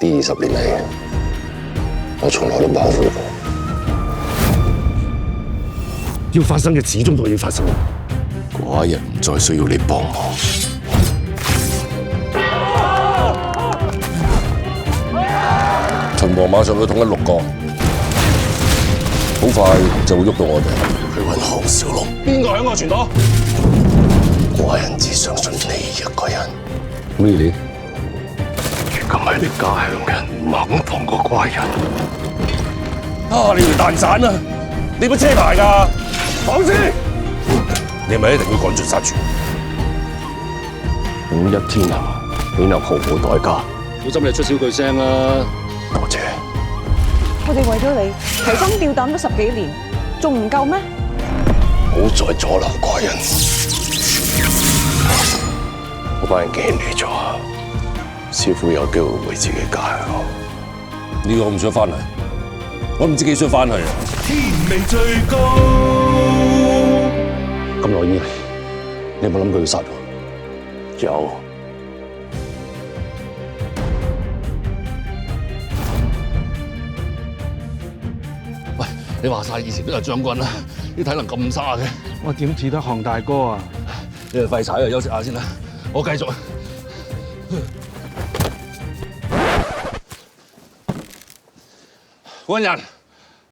呢20年嚟，我從來都保護過。要發生嘅始終都要發生。嗰一日唔再需要你幫忙。秦王馬上要統一6個，好快就會喐到我哋去揾項少龍。邊個喺我傳到？寡人只相信你一個人。Really？ 如今係你家鄉人，唔肯放過寡人。啊！你條蛋散啊！你冇車牌㗎？講先！你係咪一定要趕盡殺絕？5一天下，豈能毫無代價？小心你出少句聲啦！多謝。我哋為咗你提心吊膽咗10幾年，仲唔夠咩？唔好再阻撓寡人！我班人驚你咗，師傅有機會回自己家鄉。呢個我唔想翻嚟，我唔知幾想翻去。天命最高。咁耐以嚟，你有冇諗過要殺我？有。喂，你話晒以前都係將軍啦，啲體能咁差嘅，我點似得項大哥啊？你哋廢柴啊，休息下先啦，我繼續。官人。